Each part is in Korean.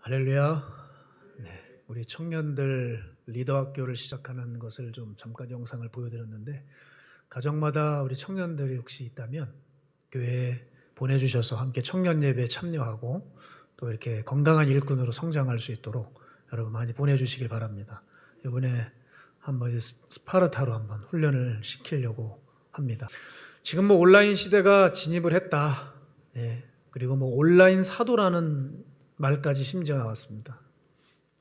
할렐루야. 네, 우리 청년들 리더학교를 시작하는 것을 좀 잠깐 영상을 보여드렸는데, 가정마다 우리 청년들이 혹시 있다면 교회에 보내주셔서 함께 청년 예배에 참여하고 또 이렇게 건강한 일꾼으로 성장할 수 있도록 여러분 많이 보내주시길 바랍니다. 이번에 한번 스파르타로 한번 훈련을 시키려고 합니다. 지금 온라인 시대가 진입을 했다. 그리고 온라인 사도라는 말까지 심지어 나왔습니다.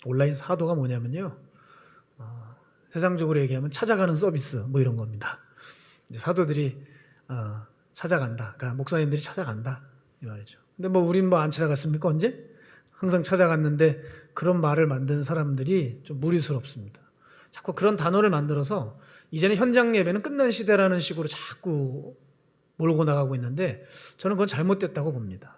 온라인 사도가 뭐냐면요, 세상적으로 얘기하면 찾아가는 서비스 이런 겁니다. 이제 사도들이 찾아간다, 그러니까 목사님들이 찾아간다 이 말이죠. 근데 우린 안 찾아갔습니까? 언제? 항상 찾아갔는데 그런 말을 만든 사람들이 좀 무리스럽습니다. 자꾸 그런 단어를 만들어서 이제는 현장 예배는 끝난 시대라는 식으로 자꾸 몰고 나가고 있는데, 저는 그건 잘못됐다고 봅니다.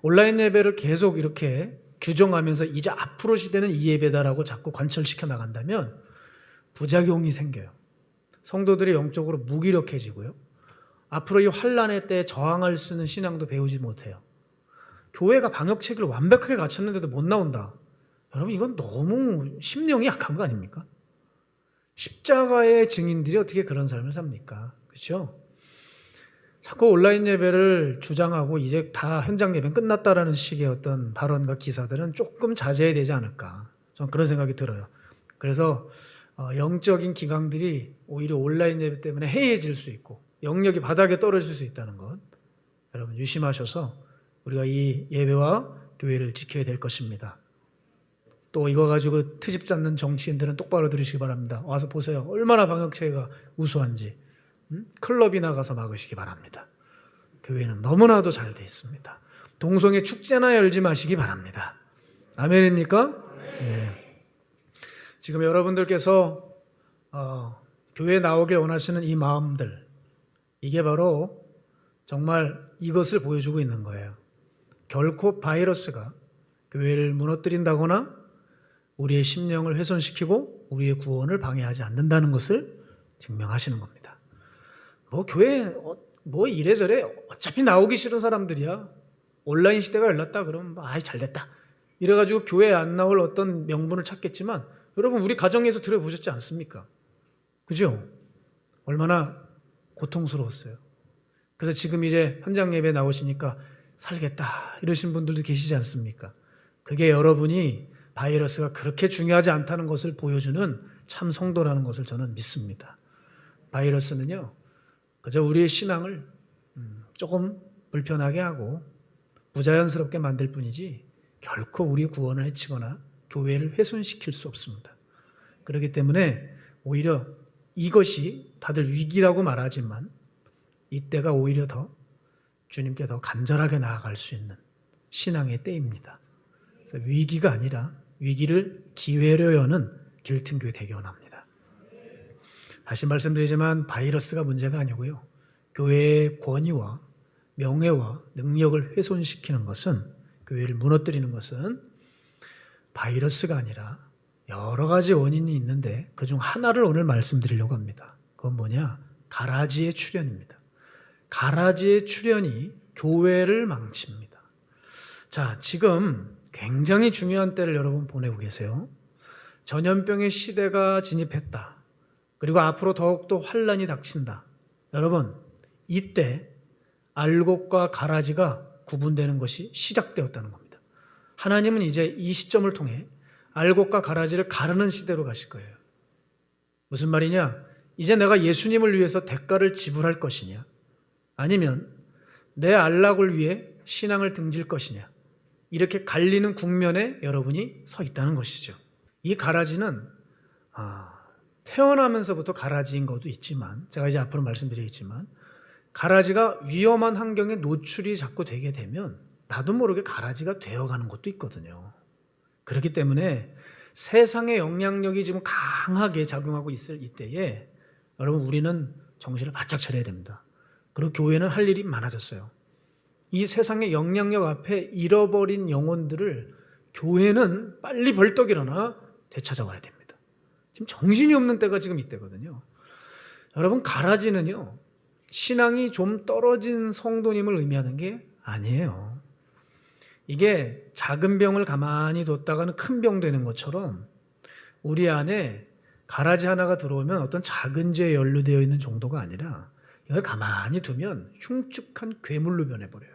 온라인 예배를 계속 이렇게 규정하면서 이제 앞으로 시대는 이 예배다라고 자꾸 관철시켜 나간다면 부작용이 생겨요. 성도들이 영적으로 무기력해지고요. 앞으로 이 환난의 때에 저항할 수 있는 신앙도 배우지 못해요. 교회가 방역책을 완벽하게 갖췄는데도 못 나온다. 여러분, 이건 너무 심령이 약한 거 아닙니까? 십자가의 증인들이 어떻게 그런 삶을 삽니까? 그렇죠? 자꾸 온라인 예배를 주장하고 이제 다 현장 예배는 끝났다라는 식의 어떤 발언과 기사들은 조금 자제해야 되지 않을까, 저는 그런 생각이 들어요. 그래서 영적인 기강들이 오히려 온라인 예배 때문에 해이해질 수 있고 영역이 바닥에 떨어질 수 있다는 것, 여러분 유심하셔서 우리가 이 예배와 교회를 지켜야 될 것입니다. 또 이거 가지고 트집 잡는 정치인들은 똑바로 들으시기 바랍니다. 와서 보세요. 얼마나 방역체계가 우수한지. 클럽이나 가서 막으시기 바랍니다. 교회는 너무나도 잘 돼 있습니다. 동성애 축제나 열지 마시기 바랍니다. 아멘입니까? 네. 지금 여러분들께서 교회에 나오길 원하시는 이 마음들, 이게 바로 정말 이것을 보여주고 있는 거예요. 결코 바이러스가 교회를 무너뜨린다거나 우리의 심령을 훼손시키고 우리의 구원을 방해하지 않는다는 것을 증명하시는 겁니다. 교회 이래저래 어차피 나오기 싫은 사람들이야. 온라인 시대가 열렸다 그러면 잘됐다 이래가지고 교회에 안 나올 어떤 명분을 찾겠지만, 여러분 우리 가정에서 들어보셨지 않습니까? 그죠? 얼마나 고통스러웠어요. 그래서 지금 이제 현장 예배 나오시니까 살겠다 이러신 분들도 계시지 않습니까? 그게 여러분이 바이러스가 그렇게 중요하지 않다는 것을 보여주는 참 성도라는 것을 저는 믿습니다. 바이러스는요, 그저 우리의 신앙을 조금 불편하게 하고 부자연스럽게 만들 뿐이지 결코 우리 구원을 해치거나 교회를 훼손시킬 수 없습니다. 그렇기 때문에 오히려 이것이 다들 위기라고 말하지만 이때가 오히려 더 주님께 더 간절하게 나아갈 수 있는 신앙의 때입니다. 그래서 위기가 아니라 위기를 기회로 여는 길튼교회 되기 원합니다. 다시 말씀드리지만 바이러스가 문제가 아니고요, 교회의 권위와 명예와 능력을 훼손시키는 것은, 교회를 무너뜨리는 것은 바이러스가 아니라 여러 가지 원인이 있는데 그중 하나를 오늘 말씀드리려고 합니다. 그건 뭐냐? 가라지의 출현입니다. 가라지의 출현이 교회를 망칩니다. 자, 지금 굉장히 중요한 때를 여러분 보내고 계세요. 전염병의 시대가 진입했다. 그리고 앞으로 더욱더 환란이 닥친다. 여러분, 이때 알곡과 가라지가 구분되는 것이 시작되었다는 겁니다. 하나님은 이제 이 시점을 통해 알곡과 가라지를 가르는 시대로 가실 거예요. 무슨 말이냐? 이제 내가 예수님을 위해서 대가를 지불할 것이냐, 아니면 내 안락을 위해 신앙을 등질 것이냐, 이렇게 갈리는 국면에 여러분이 서 있다는 것이죠. 이 가라지는 태어나면서부터 가라지인 것도 있지만, 제가 이제 앞으로 말씀드리겠지만, 가라지가 위험한 환경에 노출이 자꾸 되게 되면 나도 모르게 가라지가 되어가는 것도 있거든요. 그렇기 때문에 세상의 영향력이 지금 강하게 작용하고 있을 이때에 여러분, 우리는 정신을 바짝 차려야 됩니다. 그리고 교회는 할 일이 많아졌어요. 이 세상의 영향력 앞에 잃어버린 영혼들을 교회는 빨리 벌떡 일어나 되찾아와야 됩니다. 지금 정신이 없는 때가 지금 이때거든요. 여러분, 가라지는요, 신앙이 좀 떨어진 성도님을 의미하는 게 아니에요. 이게 작은 병을 가만히 뒀다가는 큰 병 되는 것처럼 우리 안에 가라지 하나가 들어오면 어떤 작은 죄에 연루되어 있는 정도가 아니라 이걸 가만히 두면 흉측한 괴물로 변해버려요.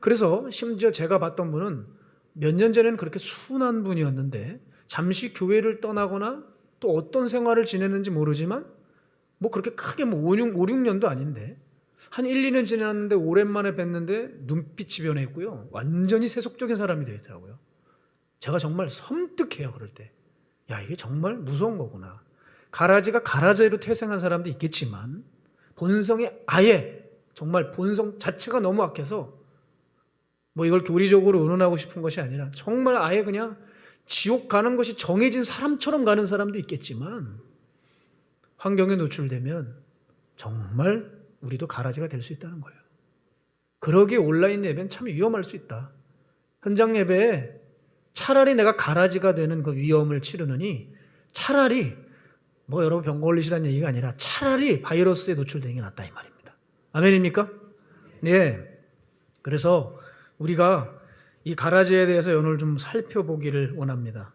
그래서 심지어 제가 봤던 분은 몇 년 전에는 그렇게 순한 분이었는데 잠시 교회를 떠나거나 또 어떤 생활을 지냈는지 모르지만 뭐 그렇게 크게 뭐 5, 6년도 아닌데 한 1, 2년 지났는데 오랜만에 뵀는데 눈빛이 변했고요. 완전히 세속적인 사람이 되어 있더라고요. 제가 정말 섬뜩해요. 그럴 때. 야, 이게 정말 무서운 거구나. 가라지가 가라지로 태생한 사람도 있겠지만 본성이 아예 정말 본성 자체가 너무 악해서 뭐 이걸 교리적으로 운운하고 싶은 것이 아니라 정말 아예 그냥 지옥 가는 것이 정해진 사람처럼 가는 사람도 있겠지만 환경에 노출되면 정말 우리도 가라지가 될 수 있다는 거예요. 그러기에 온라인 예배는 참 위험할 수 있다. 현장 예배에 차라리 내가 가라지가 되는 그 위험을 치르느니 차라리 뭐 여러분 병 걸리시라는 얘기가 아니라 차라리 바이러스에 노출되는 게 낫다 이 말입니다. 아멘입니까? 네. 그래서 우리가 이 가라지에 대해서 오늘 좀 살펴보기를 원합니다.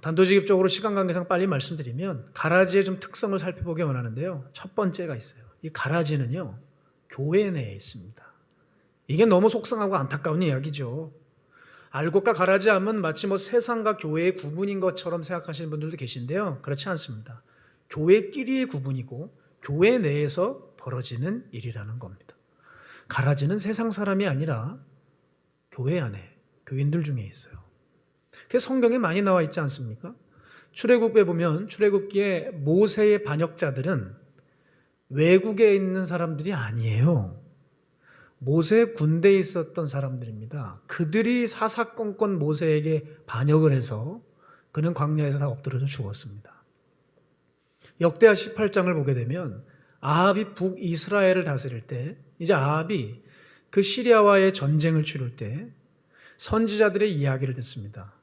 단도직입적으로 시간 관계상 빨리 말씀드리면 가라지의 좀 특성을 살펴보기 원하는데요. 첫 번째가 있어요. 이 가라지는요, 교회 내에 있습니다. 이게 너무 속상하고 안타까운 이야기죠. 알곡과 가라지 하면 마치 뭐 세상과 교회의 구분인 것처럼 생각하시는 분들도 계신데요. 그렇지 않습니다. 교회끼리의 구분이고 교회 내에서 벌어지는 일이라는 겁니다. 가라지는 세상 사람이 아니라 교회 안에 교인들 중에 있어요. 그게 성경에 많이 나와 있지 않습니까? 출애굽에 보면 출애굽기에 모세의 반역자들은 외국에 있는 사람들이 아니에요. 모세 군대에 있었던 사람들입니다. 그들이 사사건건 모세에게 반역을 해서 그는 광야에서 다 엎드려져 죽었습니다. 역대하 18장을 보게 되면 아합이 북이스라엘을 다스릴 때 이제 아합이 그 시리아와의 전쟁을 치를 때 선지자들의 이야기를 듣습니다.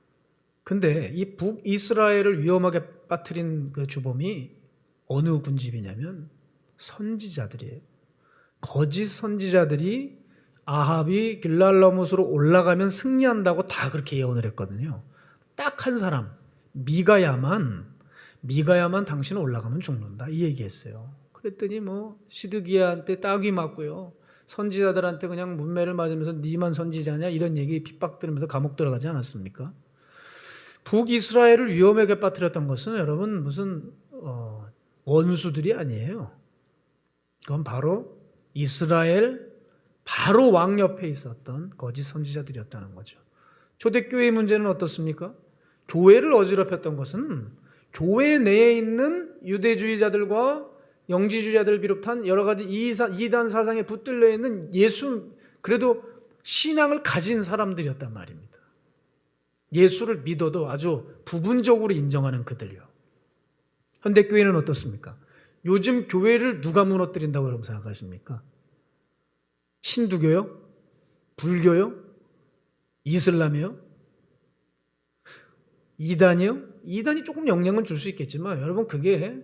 근데 이 북이스라엘을 위험하게 빠뜨린 그 주범이 어느 군집이냐면 선지자들이에요. 거짓 선지자들이 아합이 길랄라못으로 올라가면 승리한다고 다 그렇게 예언을 했거든요. 딱 한 사람 미가야만 당신은 올라가면 죽는다 이 얘기했어요. 그랬더니 뭐 시드기야한테 따귀 맞고요. 선지자들한테 그냥 문매를 맞으면서 니만 선지자냐 이런 얘기 핍박 들으면서 감옥 들어가지 않았습니까? 북이스라엘을 위험하게 빠뜨렸던 것은 여러분 무슨 원수들이 아니에요. 그건 바로 이스라엘 바로 왕 옆에 있었던 거짓 선지자들이었다는 거죠. 초대교회의 문제는 어떻습니까? 교회를 어지럽혔던 것은 교회 내에 있는 유대주의자들과 영지주의자들을 비롯한 여러 가지 이단 사상에 붙들려 있는 그래도 신앙을 가진 사람들이었단 말입니다. 예수를 믿어도 아주 부분적으로 인정하는 그들이요. 현대교회는 어떻습니까? 요즘 교회를 누가 무너뜨린다고 여러분 생각하십니까? 신두교요? 불교요? 이슬람이요? 이단이요? 이단이 조금 영향은 줄 수 있겠지만 여러분 그게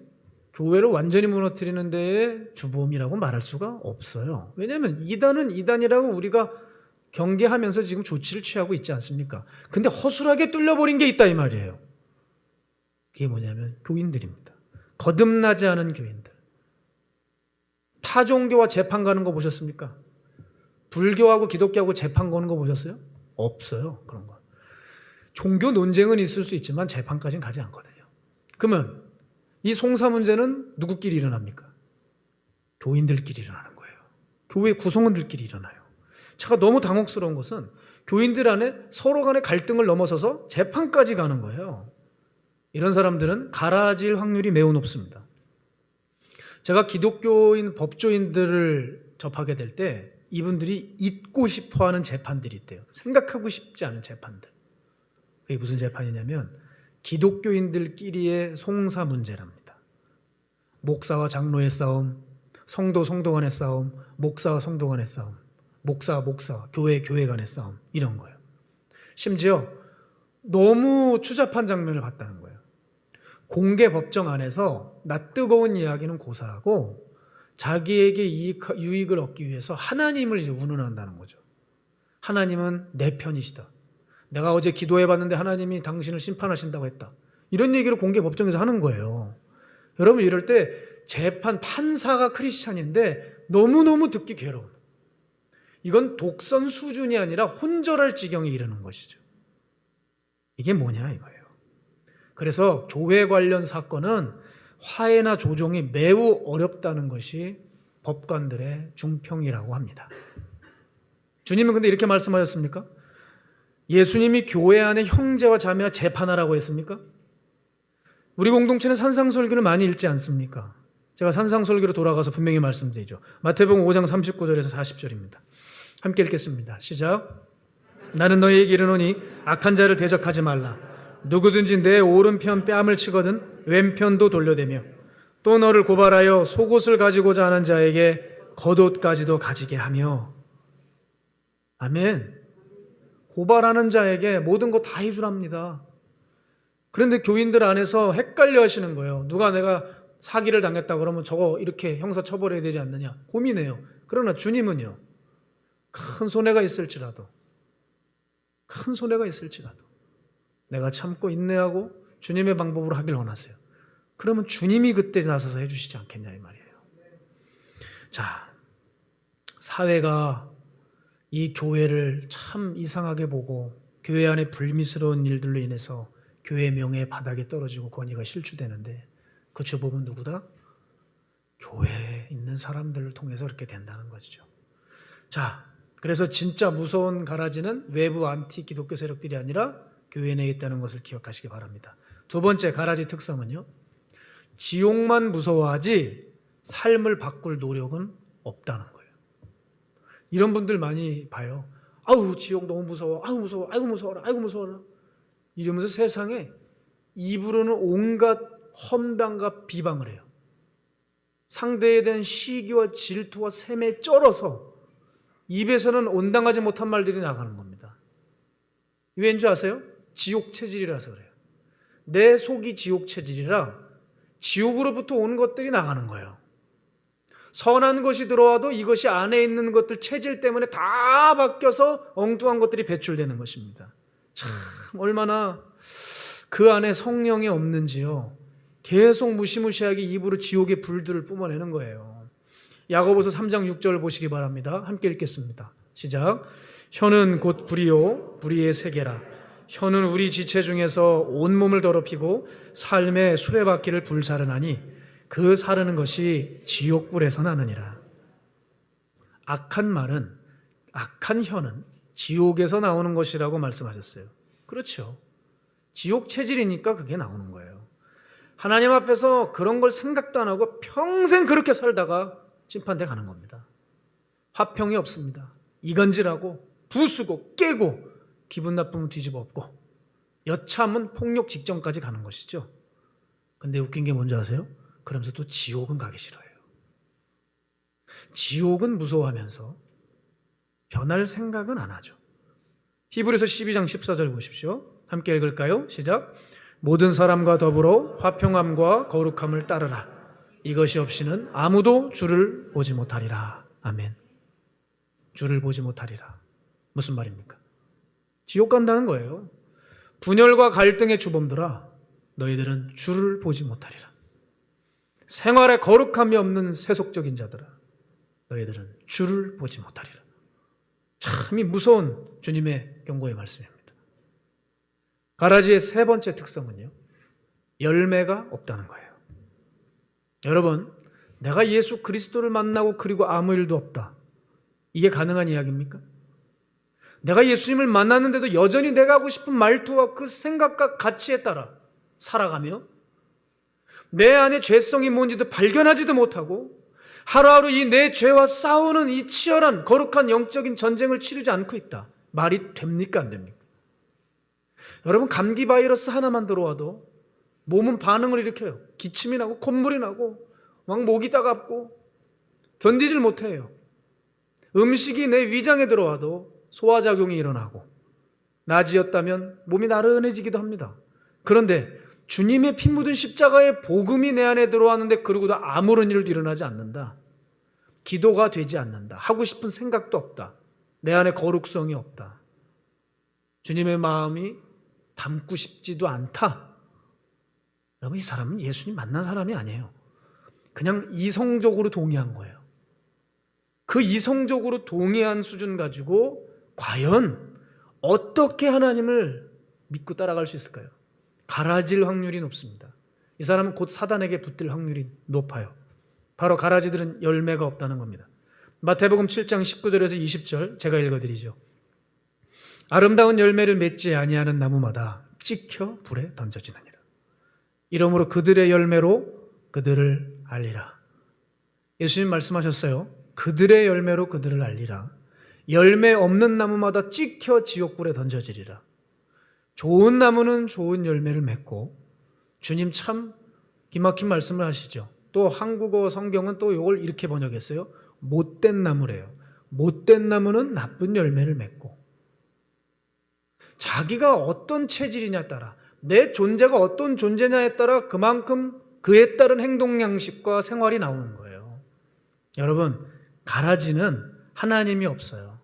교회를 완전히 무너뜨리는 데에 주범이라고 말할 수가 없어요. 왜냐하면 이단은 이단이라고 우리가 경계하면서 지금 조치를 취하고 있지 않습니까? 근데 허술하게 뚫려버린 게 있다 이 말이에요. 그게 뭐냐면 교인들입니다. 거듭나지 않은 교인들. 타종교와 재판 가는 거 보셨습니까? 불교하고 기독교하고 재판 거는 거 보셨어요? 없어요. 그런 거. 종교 논쟁은 있을 수 있지만 재판까지는 가지 않거든요. 그러면 이 송사 문제는 누구끼리 일어납니까? 교인들끼리 일어나는 거예요. 교회 구성원들끼리 일어나요. 제가 너무 당혹스러운 것은 교인들 안에 서로 간의 갈등을 넘어서서 재판까지 가는 거예요. 이런 사람들은 가라질 확률이 매우 높습니다. 제가 기독교인 법조인들을 접하게 될 때 이분들이 잊고 싶어하는 재판들이 있대요. 생각하고 싶지 않은 재판들. 그게 무슨 재판이냐면 기독교인들끼리의 송사 문제랍니다. 목사와 장로의 싸움, 성도 간의 싸움, 목사와 성도 간의 싸움, 목사, 교회 간의 싸움 이런 거예요. 심지어 너무 추잡한 장면을 봤다는 거예요. 공개 법정 안에서 낯뜨거운 이야기는 고사하고 자기에게 유익을 얻기 위해서 하나님을 이제 운운한다는 거죠. 하나님은 내 편이시다. 내가 어제 기도해봤는데 하나님이 당신을 심판하신다고 했다. 이런 얘기를 공개 법정에서 하는 거예요. 여러분 이럴 때 판사가 크리스찬인데 너무너무 듣기 괴로운, 이건 독선 수준이 아니라 혼절할 지경에 이르는 것이죠. 이게 뭐냐 이거예요. 그래서 교회 관련 사건은 화해나 조정이 매우 어렵다는 것이 법관들의 중평이라고 합니다. 주님은 근데 이렇게 말씀하셨습니까? 예수님이 교회 안에 형제와 자매와 재판하라고 했습니까? 우리 공동체는 산상설교를 많이 읽지 않습니까? 제가 산상설교로 돌아가서 분명히 말씀드리죠. 마태복음 5장 39절에서 40절입니다. 함께 읽겠습니다. 시작. 나는 너희에게 이르노니 악한 자를 대적하지 말라. 누구든지 내 오른편 뺨을 치거든 왼편도 돌려대며 또 너를 고발하여 속옷을 가지고자 하는 자에게 겉옷까지도 가지게 하며. 아멘. 고발하는 자에게 모든 거 다 해주랍니다. 그런데 교인들 안에서 헷갈려 하시는 거예요. 누가 내가 사기를 당했다 그러면 저거 이렇게 형사 처벌해야 되지 않느냐 고민해요. 그러나 주님은요, 큰 손해가 있을지라도 내가 참고 인내하고 주님의 방법으로 하길 원하세요. 그러면 주님이 그때 나서서 해주시지 않겠냐 이 말이에요. 자, 사회가 이 교회를 참 이상하게 보고 교회 안에 불미스러운 일들로 인해서 교회 명예 바닥에 떨어지고 권위가 실추되는데 그 주범은 누구다? 교회에 있는 사람들을 통해서 그렇게 된다는 것이죠. 자, 그래서 진짜 무서운 가라지는 외부 안티 기독교 세력들이 아니라 교회 내에 있다는 것을 기억하시기 바랍니다. 두 번째 가라지 특성은요, 지옥만 무서워하지 삶을 바꿀 노력은 없다는 거예요. 이런 분들 많이 봐요. 아우 지옥 너무 무서워, 아우 무서워, 아이고 무서워라, 아이고 무서워라 이러면서 세상에 입으로는 온갖 험담과 비방을 해요. 상대에 대한 시기와 질투와 샘에 쩔어서 입에서는 온당하지 못한 말들이 나가는 겁니다. 왜인 줄 아세요? 지옥 체질이라서 그래요. 내 속이 지옥 체질이라 지옥으로부터 온 것들이 나가는 거예요. 선한 것이 들어와도 이것이 안에 있는 것들 체질 때문에 다 바뀌어서 엉뚱한 것들이 배출되는 것입니다. 참 얼마나 그 안에 성령이 없는지요. 계속 무시무시하게 입으로 지옥의 불들을 뿜어내는 거예요. 야고보서 3장 6절 보시기 바랍니다. 함께 읽겠습니다. 시작. 혀는 곧 불이요 불의의 세계라. 혀는 우리 지체 중에서 온몸을 더럽히고 삶의 수레바퀴를 불사르나니 그 사르는 것이 지옥불에서 나느니라. 악한 말은, 악한 혀는 지옥에서 나오는 것이라고 말씀하셨어요. 그렇죠. 지옥 체질이니까 그게 나오는 거예요. 하나님 앞에서 그런 걸 생각도 안 하고 평생 그렇게 살다가 심판대 가는 겁니다. 화평이 없습니다. 이간질하고 부수고 깨고 기분 나쁘면 뒤집어 엎고 여참은 폭력 직전까지 가는 것이죠. 근데 웃긴 게 뭔지 아세요? 그러면서 또 지옥은 가기 싫어해요. 지옥은 무서워하면서 변할 생각은 안 하죠. 히브리서 12장 14절 보십시오. 함께 읽을까요? 시작. 모든 사람과 더불어 화평함과 거룩함을 따르라. 이것이 없이는 아무도 주를 보지 못하리라. 아멘. 주를 보지 못하리라. 무슨 말입니까? 지옥 간다는 거예요. 분열과 갈등의 주범들아, 너희들은 주를 보지 못하리라. 생활에 거룩함이 없는 세속적인 자들아, 너희들은 주를 보지 못하리라. 참이 무서운 주님의 경고의 말씀입니다. 가라지의 세 번째 특성은요, 열매가 없다는 거예요. 여러분, 내가 예수 그리스도를 만나고 그리고 아무 일도 없다, 이게 가능한 이야기입니까? 내가 예수님을 만났는데도 여전히 내가 하고 싶은 말투와 그 생각과 가치에 따라 살아가며 내 안에 죄성이 뭔지도 발견하지도 못하고 하루하루 이 내 죄와 싸우는 이 치열한 거룩한 영적인 전쟁을 치르지 않고 있다. 말이 됩니까? 안 됩니까? 여러분, 감기 바이러스 하나만 들어와도 몸은 반응을 일으켜요. 기침이 나고 콧물이 나고 막 목이 따갑고 견디질 못해요. 음식이 내 위장에 들어와도 소화작용이 일어나고 낮이었다면 몸이 나른해지기도 합니다. 그런데 주님의 피 묻은 십자가의 복음이 내 안에 들어왔는데 그러고도 아무런 일도 일어나지 않는다. 기도가 되지 않는다. 하고 싶은 생각도 없다. 내 안에 거룩성이 없다. 주님의 마음이 닮고 싶지도 않다. 여러분, 이 사람은 예수님 만난 사람이 아니에요. 그냥 이성적으로 동의한 거예요. 그 이성적으로 동의한 수준 가지고 과연 어떻게 하나님을 믿고 따라갈 수 있을까요? 가라질 확률이 높습니다. 이 사람은 곧 사단에게 붙들 확률이 높아요. 바로 가라지들은 열매가 없다는 겁니다. 마태복음 7장 19절에서 20절 제가 읽어드리죠. 아름다운 열매를 맺지 아니하는 나무마다 찍혀 불에 던져지느니라. 이러므로 그들의 열매로 그들을 알리라. 예수님 말씀하셨어요. 그들의 열매로 그들을 알리라. 열매 없는 나무마다 찍혀 지옥불에 던져지리라. 좋은 나무는 좋은 열매를 맺고, 주님 참 기막힌 말씀을 하시죠. 또 한국어 성경은 또 이걸 이렇게 번역했어요. 못된 나무래요. 못된 나무는 나쁜 열매를 맺고. 자기가 어떤 체질이냐에 따라, 내 존재가 어떤 존재냐에 따라 그만큼 그에 따른 행동 양식과 생활이 나오는 거예요. 여러분, 가라지는 하나님이 없어요.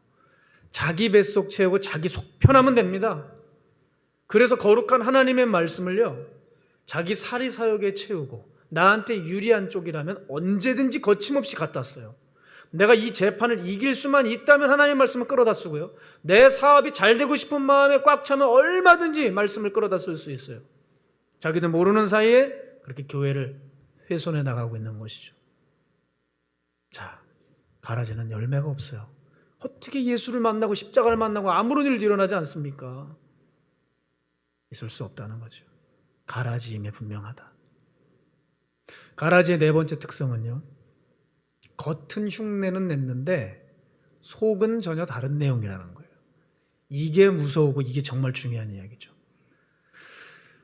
자기 뱃속 채우고 자기 속 편하면 됩니다. 그래서 거룩한 하나님의 말씀을요, 자기 사리사욕에 채우고 나한테 유리한 쪽이라면 언제든지 거침없이 갖다 써요. 내가 이 재판을 이길 수만 있다면 하나님의 말씀을 끌어다 쓰고요, 내 사업이 잘 되고 싶은 마음에 꽉 차면 얼마든지 말씀을 끌어다 쓸 수 있어요. 자기들 모르는 사이에 그렇게 교회를 훼손해 나가고 있는 것이죠. 자, 가라지는 열매가 없어요. 어떻게 예수를 만나고 십자가를 만나고 아무런 일도 일어나지 않습니까? 있을 수 없다는 거죠. 가라지임에 분명하다. 가라지의 네 번째 특성은요, 겉은 흉내는 냈는데 속은 전혀 다른 내용이라는 거예요. 이게 무서우고 이게 정말 중요한 이야기죠.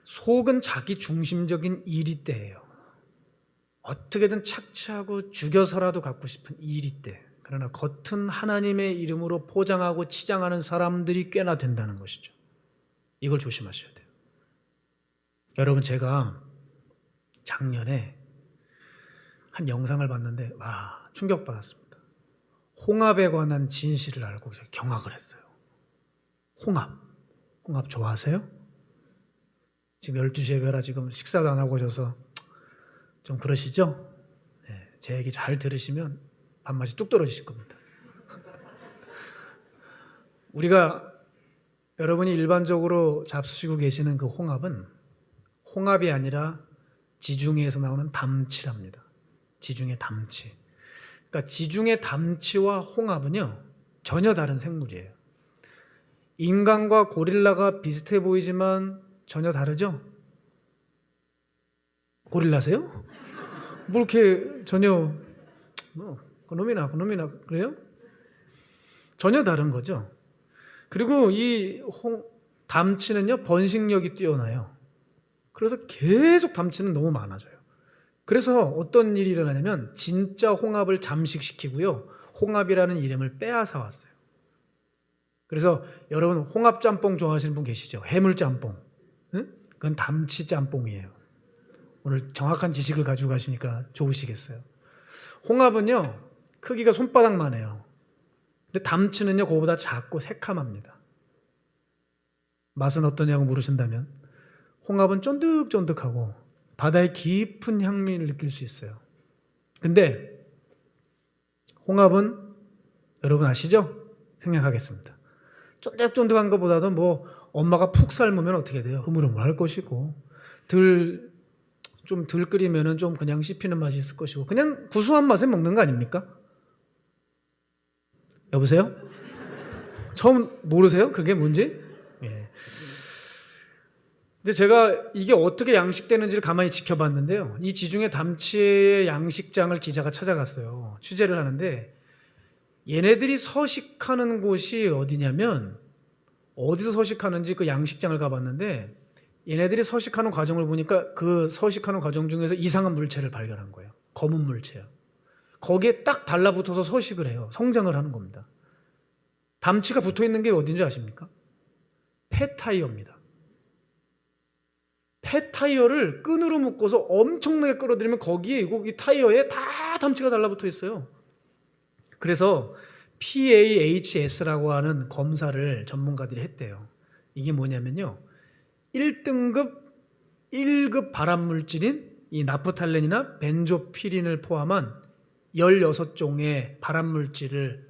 속은 자기 중심적인 이리떼예요. 어떻게든 착취하고 죽여서라도 갖고 싶은 이리떼. 그러나 겉은 하나님의 이름으로 포장하고 치장하는 사람들이 꽤나 된다는 것이죠. 이걸 조심하셔야 돼요. 여러분, 제가 작년에 한 영상을 봤는데 와, 충격받았습니다. 홍합에 관한 진실을 알고 경악을 했어요. 홍합 좋아하세요? 지금 12시 예배라 지금 식사도 안 하고 오셔서 좀 그러시죠? 네, 제 얘기 잘 들으시면 밥맛이 뚝 떨어지실 겁니다. 우리가, 여러분이 일반적으로 잡수시고 계시는 그 홍합은 홍합이 아니라 지중해에서 나오는 담치랍니다. 지중해 담치. 그러니까 지중해 담치와 홍합은요, 전혀 다른 생물이에요. 인간과 고릴라가 비슷해 보이지만 전혀 다르죠? 고릴라세요? 뭐 이렇게 전혀 그놈이나 그래요? 전혀 다른 거죠. 그리고 이 담치는요, 번식력이 뛰어나요. 그래서 계속 담치는 너무 많아져요. 그래서 어떤 일이 일어나냐면 진짜 홍합을 잠식시키고요, 홍합이라는 이름을 빼앗아 왔어요. 그래서 여러분, 홍합짬뽕 좋아하시는 분 계시죠? 해물짬뽕. 응? 그건 담치짬뽕이에요. 오늘 정확한 지식을 가지고 가시니까 좋으시겠어요. 홍합은요, 크기가 손바닥만 해요. 근데 담치는요, 그거보다 작고 새카맣니다. 맛은 어떠냐고 물으신다면 홍합은 쫀득쫀득하고 바다의 깊은 향미를 느낄 수 있어요. 근데 홍합은 여러분 아시죠? 생략하겠습니다. 쫀득쫀득한 것보다도 뭐 엄마가 푹 삶으면 어떻게 돼요? 흐물흐물할 것이고, 좀 덜 끓이면은 좀 그냥 씹히는 맛이 있을 것이고, 그냥 구수한 맛에 먹는 거 아닙니까? 여보세요? 처음 모르세요? 그게 뭔지? 예. 근데 제가 이게 어떻게 양식되는지를 가만히 지켜봤는데요, 이 지중해 담치의 양식장을 기자가 찾아갔어요. 취재를 하는데 얘네들이 서식하는 곳이 어디냐면, 어디서 서식하는지 그 양식장을 가봤는데 얘네들이 서식하는 과정을 보니까 그 서식하는 과정 중에서 이상한 물체를 발견한 거예요. 검은 물체요. 거기에 딱 달라붙어서 서식을 해요. 성장을 하는 겁니다. 담치가 붙어있는 게 어딘지 아십니까? 폐타이어입니다. 폐타이어를 끈으로 묶어서 엄청나게 끌어들이면 거기에 이 타이어에 다 담치가 달라붙어 있어요. 그래서 PAHS라고 하는 검사를 전문가들이 했대요. 이게 뭐냐면요, 1등급 1급 발암물질인 이 나프탈렌이나 벤조피린을 포함한 16종의 발암물질을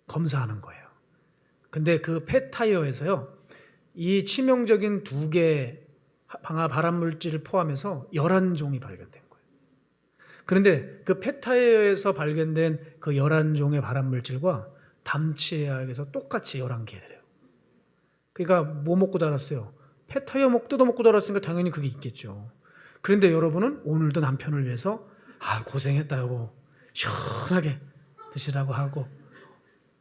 검사하는 거예요. 근데 그 폐타이어에서요, 이 치명적인 2개 발암물질을 포함해서 11종이 발견된 거예요. 그런데 그 폐타이어에서 발견된 그 11종의 발암물질과 담치약에서 똑같이 11개래요. 그러니까 뭐 먹고 자랐어요? 폐타이어 뜯어 먹고 자랐으니까 당연히 그게 있겠죠. 그런데 여러분은 오늘도 남편을 위해서 고생했다 여보, 시원하게 드시라고 하고,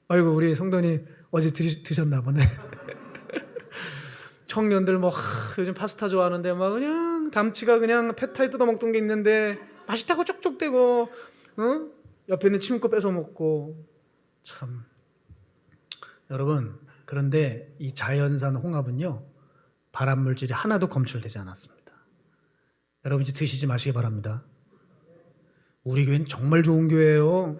아이고 우리 성도님 어제 드셨나 보네. 청년들 뭐 요즘 파스타 좋아하는데 막 그냥 담치가 그냥 폐타이 뜯어 먹던 게 있는데 맛있다고 쪽쪽대고, 옆에 있는 친구 거 뺏어 먹고. 참, 여러분, 그런데 이 자연산 홍합은요, 발암물질이 하나도 검출되지 않았습니다. 여러분 이제 드시지 마시기 바랍니다. 우리 교회는 정말 좋은 교회예요.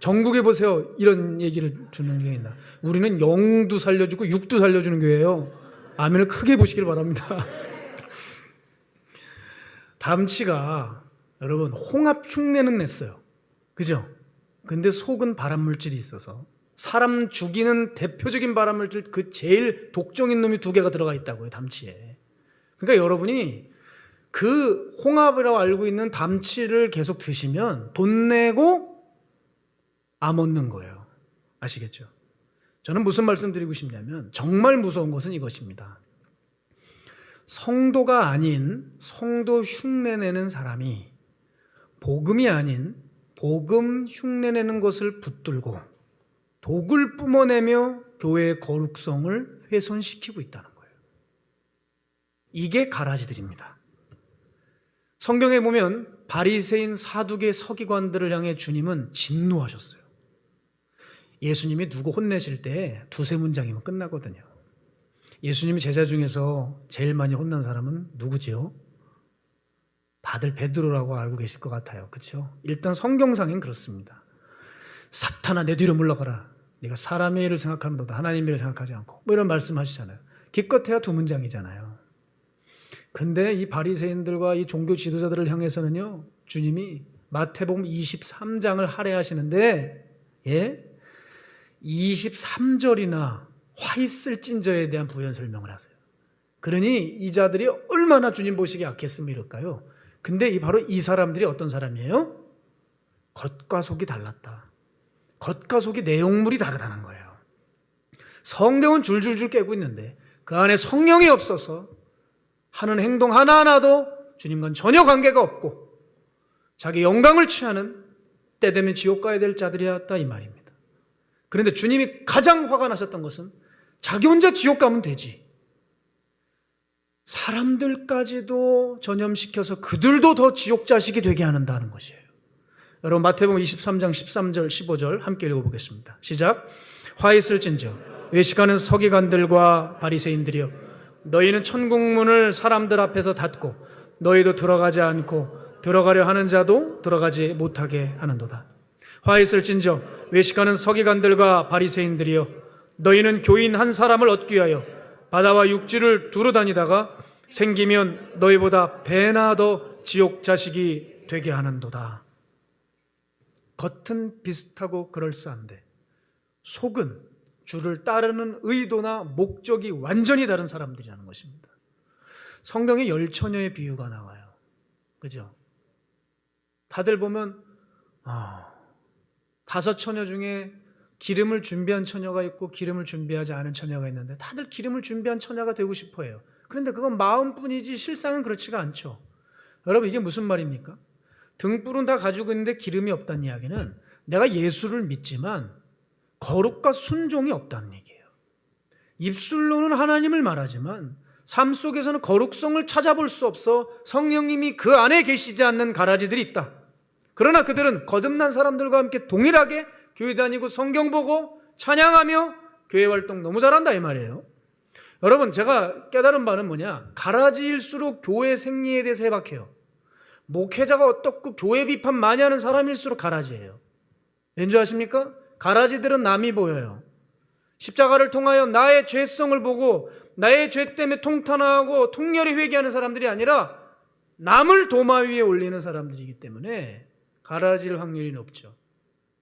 전국에 보세요, 이런 얘기를 주는 교회 있나. 우리는 영도 살려주고 육도 살려주는 교회예요. 아멘을 크게 보시길 바랍니다. 담치가 여러분 홍합 흉내는 냈어요, 그죠? 근데 속은 발암물질이 있어서 사람 죽이는 대표적인 발암물질, 그 제일 독종인 놈이 2개가 들어가 있다고요, 담치에. 그러니까 여러분이 그 홍합이라고 알고 있는 담치를 계속 드시면 돈 내고 암 얻는 거예요. 아시겠죠? 저는 무슨 말씀 드리고 싶냐면, 정말 무서운 것은 이것입니다. 성도가 아닌 성도 흉내내는 사람이 복음이 아닌 복음 흉내내는 것을 붙들고 독을 뿜어내며 교회의 거룩성을 훼손시키고 있다는 거예요. 이게 가라지들입니다. 성경에 보면 바리새인 사두개 서기관들을 향해 주님은 진노하셨어요. 예수님이 누구 혼내실 때 2-3문장이면 끝나거든요. 예수님이 제자 중에서 제일 많이 혼난 사람은 누구지요? 다들 베드로라고 알고 계실 것 같아요. 그렇죠? 일단 성경상엔 그렇습니다. 사탄아 내 뒤로 물러가라. 네가 사람의 일을 생각하면 너도 하나님의 일을 생각하지 않고, 뭐 이런 말씀하시잖아요. 기껏해야 2문장이잖아요. 근데 이 바리새인들과 이 종교 지도자들을 향해서는요, 주님이 마태복음 23장을 할애하시는데, 23절이나 화 있을 찐저에 대한 부연 설명을 하세요. 그러니 이 자들이 얼마나 주님 보시기에 악했으면 이럴까요? 근데 바로 이 사람들이 어떤 사람이에요? 겉과 속이 달랐다. 겉과 속이 내용물이 다르다는 거예요. 성경은 줄줄줄 깨고 있는데 그 안에 성령이 없어서 하는 행동 하나하나도 주님과는 전혀 관계가 없고 자기 영광을 취하는, 때 되면 지옥 가야 될 자들이었다, 이 말입니다. 그런데 주님이 가장 화가 나셨던 것은 자기 혼자 지옥 가면 되지, 사람들까지도 전염시켜서 그들도 더 지옥 자식이 되게 하는다는 것이에요. 여러분 마태복음 23장 13절 15절 함께 읽어보겠습니다. 시작. 화 있을진저 외식하는 서기관들과 바리새인들이여, 너희는 천국문을 사람들 앞에서 닫고 너희도 들어가지 않고 들어가려 하는 자도 들어가지 못하게 하는도다. 화 있을진저 외식하는 서기관들과 바리새인들이여, 너희는 교인 한 사람을 얻기 위하여 바다와 육지를 두루 다니다가 생기면 너희보다 배나 더 지옥 자식이 되게 하는도다. 겉은 비슷하고 그럴싸한데 속은 주를 따르는 의도나 목적이 완전히 다른 사람들이라는 것입니다. 성경에 10처녀의 비유가 나와요. 그죠? 다들 보면 5처녀 중에 기름을 준비한 처녀가 있고 기름을 준비하지 않은 처녀가 있는데 다들 기름을 준비한 처녀가 되고 싶어 해요. 그런데 그건 마음뿐이지 실상은 그렇지가 않죠. 여러분 이게 무슨 말입니까? 등불은 다 가지고 있는데 기름이 없다는 이야기는 내가 예수를 믿지만 거룩과 순종이 없다는 얘기예요. 입술로는 하나님을 말하지만 삶 속에서는 거룩성을 찾아볼 수 없어 성령님이 그 안에 계시지 않는 가라지들이 있다. 그러나 그들은 거듭난 사람들과 함께 동일하게 교회 다니고 성경 보고 찬양하며 교회 활동 너무 잘한다, 이 말이에요. 여러분 제가 깨달은 바는 뭐냐, 가라지일수록 교회 생리에 대해서 해박해요. 목회자가 어떻고 교회 비판 많이 하는 사람일수록 가라지예요. 왠지 아십니까? 가라지들은 남이 보여요. 십자가를 통하여 나의 죄성을 보고 나의 죄 때문에 통탄하고 통렬히 회개하는 사람들이 아니라 남을 도마 위에 올리는 사람들이기 때문에 가라질 확률이 높죠.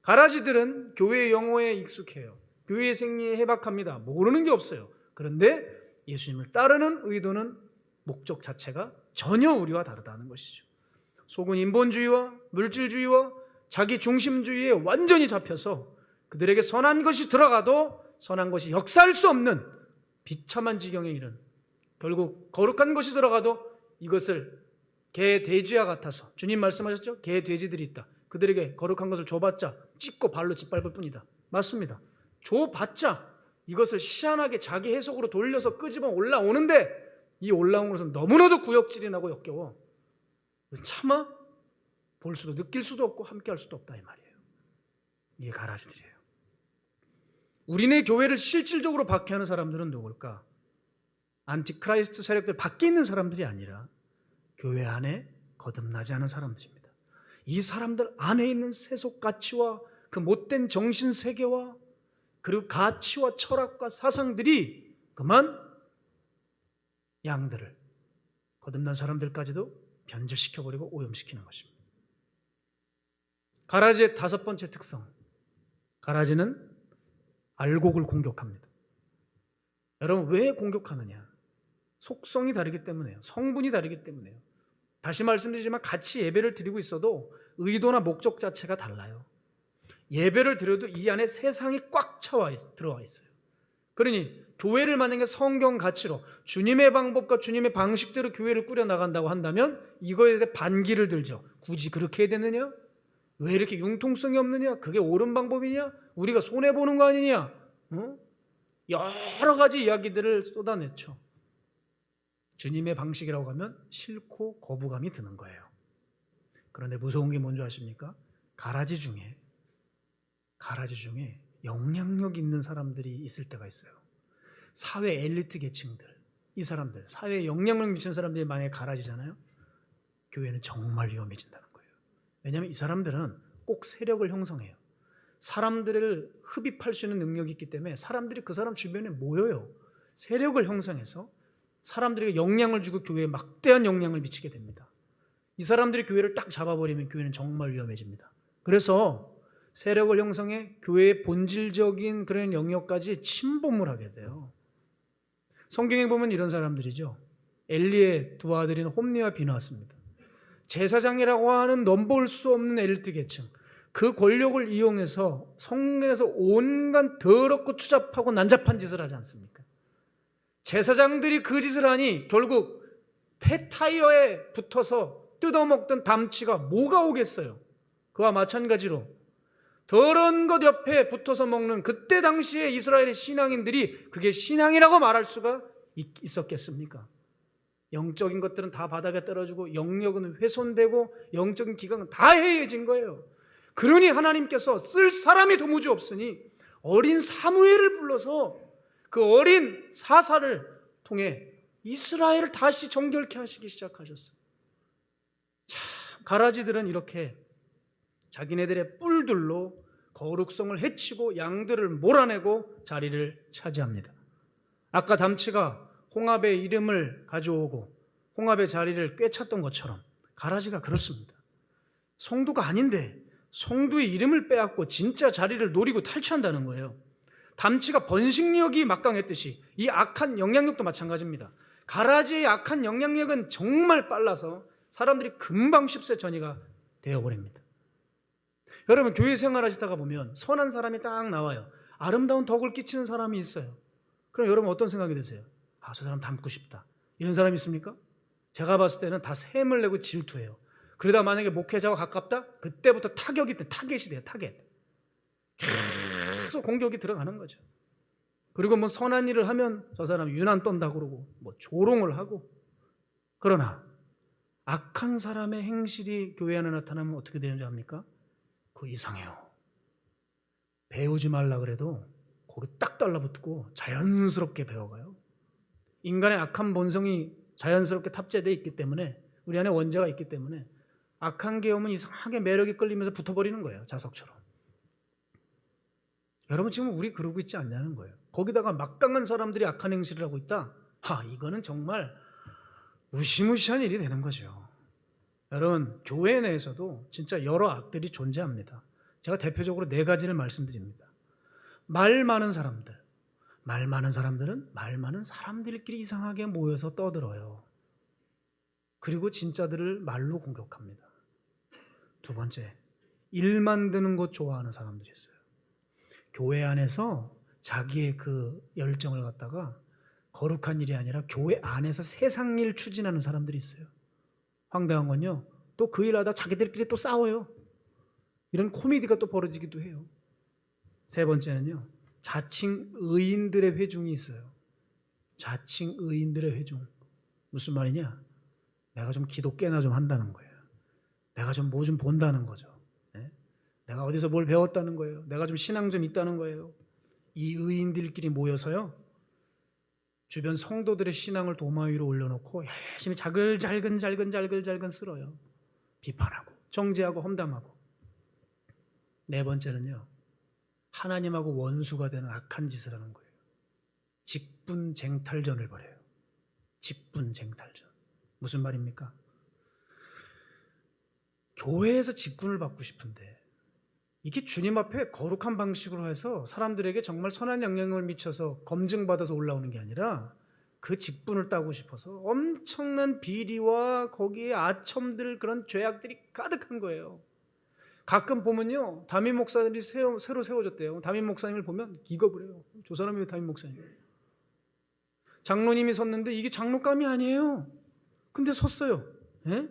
가라지들은 교회의 영어에 익숙해요. 교회의 생리에 해박합니다. 모르는 게 없어요. 그런데 예수님을 따르는 의도는 목적 자체가 전혀 우리와 다르다는 것이죠. 속은 인본주의와 물질주의와 자기 중심주의에 완전히 잡혀서 그들에게 선한 것이 들어가도 선한 것이 역사할 수 없는 비참한 지경에 이른, 결국 거룩한 것이 들어가도 이것을 개 돼지와 같아서, 주님 말씀하셨죠? 개 돼지들이 있다. 그들에게 거룩한 것을 줘봤자 찢고 발로 짓밟을 뿐이다. 맞습니다. 줘봤자 이것을 희한하게 자기 해석으로 돌려서 끄집어 올라오는데 이 올라온 것은 너무나도 구역질이 나고 역겨워. 차마 볼 수도 느낄 수도 없고 함께할 수도 없다 이 말이에요. 이게 가라지들이에요. 우리네 교회를 실질적으로 박해하는 사람들은 누굴까? 안티크라이스트 세력들 밖에 있는 사람들이 아니라 교회 안에 거듭나지 않은 사람들입니다. 이 사람들 안에 있는 세속 가치와 그 못된 정신 세계와 그리고 가치와 철학과 사상들이 그만 양들을, 거듭난 사람들까지도 변절시켜버리고 오염시키는 것입니다. 가라지의 다섯 번째 특성, 가라지는 알곡을 공격합니다. 여러분, 왜 공격하느냐? 속성이 다르기 때문에요. 성분이 다르기 때문에요. 다시 말씀드리지만 같이 예배를 드리고 있어도 의도나 목적 자체가 달라요. 예배를 드려도 이 안에 세상이 꽉 들어와 있어요. 그러니 교회를 만약에 성경 가치로 주님의 방법과 주님의 방식대로 교회를 꾸려나간다고 한다면 이거에 대해 반기를 들죠. 굳이 그렇게 해야 되느냐? 왜 이렇게 융통성이 없느냐? 그게 옳은 방법이냐? 우리가 손해보는 거 아니냐? 여러 가지 이야기들을 쏟아냈죠. 주님의 방식이라고 하면 싫고 거부감이 드는 거예요. 그런데 무서운 게 뭔지 아십니까? 가라지 중에 영향력 있는 사람들이 있을 때가 있어요. 사회 엘리트 계층들, 이 사람들, 사회에 영향력 미치는 사람들이 만약에 가라지잖아요. 교회는 정말 위험해진다는 거예요. 왜냐하면 이 사람들은 꼭 세력을 형성해요. 사람들을 흡입할 수 있는 능력이 있기 때문에 사람들이 그 사람 주변에 모여요. 세력을 형성해서 사람들에게 영향을 주고 교회에 막대한 영향을 미치게 됩니다. 이 사람들이 교회를 딱 잡아버리면 교회는 정말 위험해집니다. 그래서 세력을 형성해 교회의 본질적인 그런 영역까지 침범을 하게 돼요. 성경에 보면 이런 사람들이죠. 엘리의 두 아들인 홈니와 비나스입니다. 제사장이라고 하는 넘볼 수 없는 엘리트 계층, 그 권력을 이용해서 성전에서 온갖 더럽고 추잡하고 난잡한 짓을 하지 않습니까? 제사장들이 그 짓을 하니 결국 폐타이어에 붙어서 뜯어먹던 담치가 뭐가 오겠어요? 그와 마찬가지로 더러운 것 옆에 붙어서 먹는 그때 당시에 이스라엘의 신앙인들이 그게 신앙이라고 말할 수가 있었겠습니까? 영적인 것들은 다 바닥에 떨어지고 영역은 훼손되고 영적인 기강은 다 해이해진 거예요. 그러니 하나님께서 쓸 사람이 도무지 없으니 어린 사무엘을 불러서 그 어린 사사를 통해 이스라엘을 다시 정결케 하시기 시작하셨어요. 참, 가라지들은 이렇게 자기네들의 뿔들로 거룩성을 해치고 양들을 몰아내고 자리를 차지합니다. 아까 담치가 홍합의 이름을 가져오고 홍합의 자리를 꿰찼던 것처럼 가라지가 그렇습니다. 성도가 아닌데 성도의 이름을 빼앗고 진짜 자리를 노리고 탈취한다는 거예요. 담치가 번식력이 막강했듯이 이 악한 영향력도 마찬가지입니다. 가라지의 악한 영향력은 정말 빨라서 사람들이 금방 쉽세 전이가 되어버립니다. 여러분, 교회 생활하시다가 보면 선한 사람이 딱 나와요. 아름다운 덕을 끼치는 사람이 있어요. 그럼 여러분 어떤 생각이 드세요? 아, 저 사람 닮고 싶다. 이런 사람이 있습니까? 제가 봤을 때는 다 샘을 내고 질투해요. 그러다 만약에 목회자와 가깝다? 그때부터 타겟이 돼요. 타겟. 계속 공격이 들어가는 거죠. 그리고 뭐 선한 일을 하면 저 사람 유난 떤다 그러고 뭐 조롱을 하고. 그러나 악한 사람의 행실이 교회 안에 나타나면 어떻게 되는지 압니까? 그거 이상해요. 배우지 말라 그래도 거기 딱 달라붙고 자연스럽게 배워가요. 인간의 악한 본성이 자연스럽게 탑재되어 있기 때문에, 우리 안에 원죄가 있기 때문에 악한 게 오면 이상하게 매력이 끌리면서 붙어버리는 거예요. 자석처럼. 여러분 지금 우리 그러고 있지 않냐는 거예요. 거기다가 막강한 사람들이 악한 행실을 하고 있다. 이거는 정말 무시무시한 일이 되는 거죠. 여러분 교회 내에서도 진짜 여러 악들이 존재합니다. 제가 대표적으로 4가지를 말씀드립니다. 말 많은 사람들. 말 많은 사람들은 말 많은 사람들끼리 이상하게 모여서 떠들어요. 그리고 진짜들을 말로 공격합니다. 2번째, 일 만드는 것 좋아하는 사람들이 있어요. 교회 안에서 자기의 그 열정을 갖다가 거룩한 일이 아니라 교회 안에서 세상 일 추진하는 사람들이 있어요. 황당한 건요, 또 그 일하다 자기들끼리 또 싸워요. 이런 코미디가 또 벌어지기도 해요. 3번째는요, 자칭 의인들의 회중이 있어요. 자칭 의인들의 회중. 무슨 말이냐? 내가 좀 기도 꽤나 좀 한다는 거예요. 내가 좀 뭐 좀 본다는 거죠. 네? 내가 어디서 뭘 배웠다는 거예요. 내가 좀 신앙 좀 있다는 거예요. 이 의인들끼리 모여서요, 주변 성도들의 신앙을 도마 위로 올려놓고 열심히 자글자글 쓸어요. 비판하고 정죄하고 험담하고. 4번째는요, 하나님하고 원수가 되는 악한 짓을 하는 거예요. 직분쟁탈전을 벌여요. 직분쟁탈전. 무슨 말입니까? 교회에서 직분을 받고 싶은데 이게 주님 앞에 거룩한 방식으로 해서 사람들에게 정말 선한 영향을 미쳐서 검증받아서 올라오는 게 아니라 그 직분을 따고 싶어서 엄청난 비리와 거기에 아첨들, 그런 죄악들이 가득한 거예요. 가끔 보면요, 담임 목사들이 새로 세워졌대요. 담임 목사님을 보면 기겁을 해요. 저 사람이 왜 담임 목사님이에요? 장로님이 섰는데 이게 장로감이 아니에요. 근데 섰어요. 예?